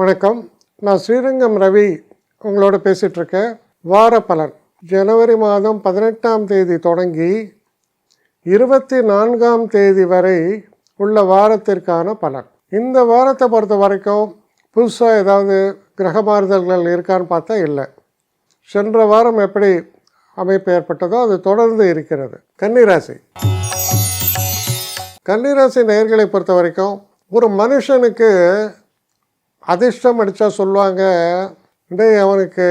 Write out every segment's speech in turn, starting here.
வணக்கம். நான் ஸ்ரீரங்கம் ரவி உங்களோட பேசிகிட்ருக்கேன். வார பலன் ஜனவரி மாதம் 18ஆம் தேதி தொடங்கி 24ஆம் தேதி வரை உள்ள வாரத்திற்கான பலன். இந்த வாரத்தை பொறுத்த வரைக்கும் புதுசாக ஏதாவது கிரக மாறுதல்கள் இருக்கான்னு பார்த்தா இல்லை. சென்ற வாரம் எப்படி அமைப்பு ஏற்பட்டதோ அது தொடர்ந்து இருக்கிறது. கன்னிராசி நேயர்களை பொறுத்த வரைக்கும் ஒரு மனுஷனுக்கு அதிர்ஷ்டம் அடித்தா சொல்லுவாங்க, அவனுக்கு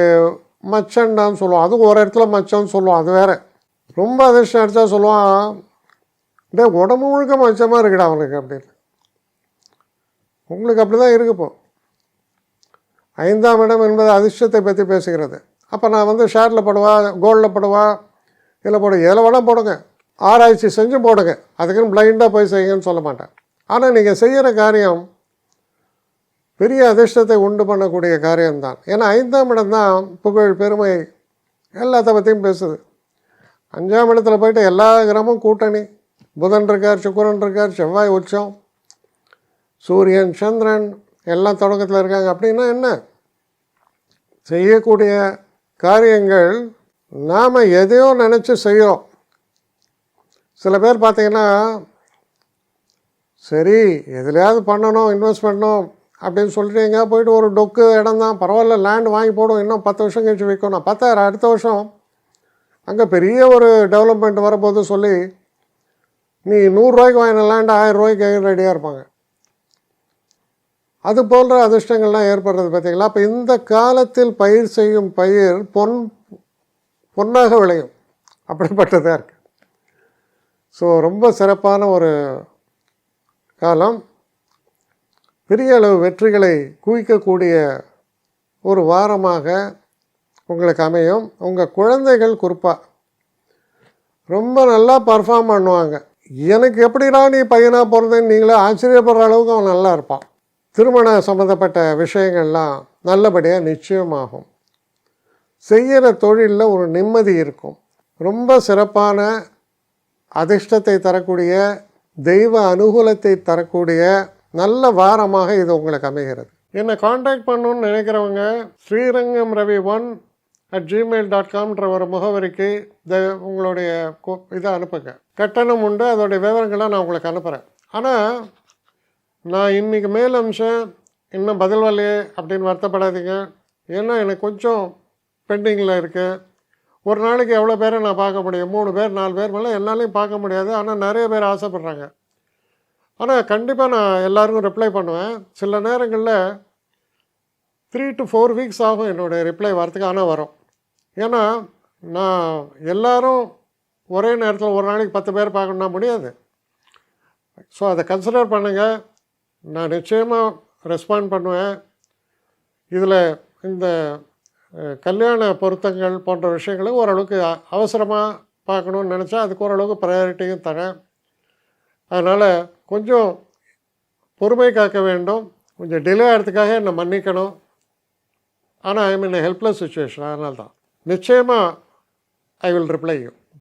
மச்சண்டான்னு சொல்லுவான். அதுவும் ஒரு இடத்துல மச்சம்னு சொல்லுவான், அது வேறு. ரொம்ப அதிர்ஷ்டம் அடித்தா சொல்லுவான், உடம்பு முழுக்க மச்சமாக இருக்குடா அவனுக்கு அப்படின்னு. உங்களுக்கு அப்படி தான் இருக்குப்போ. 5ஆம் இடம் என்பது அதிர்ஷ்டத்தை பற்றி பேசுகிறது. அப்போ நான் ஷேரில் போடுவா, கோல்டில் போடுவா, இதில் போடுங்க, எதில் வேணால் போடுங்க, ஆராய்ச்சி செஞ்சு போடுங்க, அதுக்குன்னு பிளைண்டாக போய் செய்யுங்கன்னு சொல்ல மாட்டேன். ஆனால் நீங்கள் செய்கிற காரியம் பெரிய அதிர்ஷ்டத்தை உண்டு பண்ணக்கூடிய காரியம்தான். ஏன்னா 5ஆம் இடம் தான் புகழ், பெருமை எல்லாத்த பற்றியும் பேசுது. 5ஆம் இடத்துல போய்ட்டு எல்லா கிரகமும் கூட்டணி. புதன் இருக்கார், சுக்கிரன் இருக்கார், செவ்வாய் உச்சம், சூரியன், சந்திரன் எல்லாம் தொடக்கத்தில் இருக்காங்க. அப்படின்னா என்ன? செய்யக்கூடிய காரியங்கள் நாம் எதையோ நினச்சி செய்கிறோம். சில பேர் பார்த்திங்கன்னா, சரி எதுலையாவது பண்ணணும், இன்வெஸ்ட் பண்ணணும் அப்படின்னு சொல்லிட்டு எங்கேயா போய்ட்டு ஒரு டொக்கு இடம் தான் பரவாயில்ல, லேண்டு வாங்கி போடும், இன்னும் 10 வருஷம் கழிச்சு விற்கும், நான் 10,000 அடுத்த வருஷம் அங்கே பெரிய ஒரு டெவலப்மெண்ட் வரப்போது சொல்லி நீ 100 ரூபாய்க்கு வாங்கின லேண்டு 1000 ரூபாய்க்கு ரெடியாக இருப்பாங்க. அது போன்ற அதிர்ஷ்டங்கள்லாம் ஏற்படுறது பார்த்தீங்களா? அப்போ இந்த காலத்தில் பயிர் செய்யும் பயிர் பொன்னாக விளையும், அப்படிப்பட்டதாக இருக்குது. ஸோ ரொம்ப சிறப்பான ஒரு காலம். பெரிய அளவு வெற்றிகளை குவிக்கக்கூடிய ஒரு வாரமாக உங்களுக்கு அமையும். உங்கள் குழந்தைகள் குறிப்பாக ரொம்ப நல்லா பர்ஃபார்ம் பண்ணுவாங்க. எனக்கு எப்படிடா நீ பையனாக பிறந்தேன்னு நீங்களே ஆச்சரியப்படுற அளவுக்கு அவன் நல்லா இருப்பான். திருமண சம்மந்தப்பட்ட விஷயங்கள்லாம் நல்லபடியாக நிச்சயமாகும். செய்கிற தொழிலில் ஒரு நிம்மதி இருக்கும். ரொம்ப சிறப்பான அதிர்ஷ்டத்தை தரக்கூடிய, தெய்வ அனுகூலத்தை தரக்கூடிய நல்ல வாரமாக இது உங்களுக்கு அமைகிறது. என்னை காண்டாக்ட் பண்ணணுன்னு நினைக்கிறவங்க srirangamravi1@gmail.comன்ற ஒரு முகவரிக்கு உங்களுடைய இதை அனுப்புங்க. கட்டணம் உண்டு, அதோடைய விவரங்களை நான் உங்களுக்கு அனுப்புகிறேன். ஆனால் நான் இன்றைக்கி மேல் அம்சம் இன்னும் பதில் வரலையே அப்படின்னு வருத்தப்படாதீங்க. ஏன்னா எனக்கு கொஞ்சம் பெண்டிங்கில் இருக்குது. ஒரு நாளைக்கு எவ்வளோ பேரை நான் பார்க்க முடியும்? 3 பேர் 4 பேர் மேலே என்னாலையும் பார்க்க முடியாது. ஆனால் நிறைய பேர் ஆசைப்பட்றாங்க. ஆனால் கண்டிப்பாக நான் எல்லாருக்கும் ரிப்ளை பண்ணுவேன். சில நேரங்களில் 3 to 4 வீக்ஸ் ஆகும் என்னுடைய ரிப்ளை வரத்துக்கு. ஆனால் வரும். ஏன்னா நான் எல்லோரும் ஒரே நேரத்தில் ஒரு நாளைக்கு 10 பேர் பார்க்கணுன்னா முடியாது. ஸோ அதை கன்சிடர் பண்ணுங்கள். நான் நிச்சயமாக ரெஸ்பாண்ட் பண்ணுவேன். இதில் இந்த கல்யாண பொருத்தங்கள் போன்ற விஷயங்களை ஓரளவுக்கு அவசரமாக பார்க்கணுன்னு நினச்சா அதுக்கு ஓரளவுக்கு ப்ரையாரிட்டியும் தரேன். அதனால் கொஞ்சம் பொறுமை காக்க வேண்டும். கொஞ்சம் டிலே ஆகிறதுக்காக என்னை மன்னிக்கணும். ஆனால் ஐ மீன் ஹெல்ப்லெஸ் சுச்சுவேஷன். அதனால தான் நிச்சயமாக ஐ வில் ரிப்ளை யூ.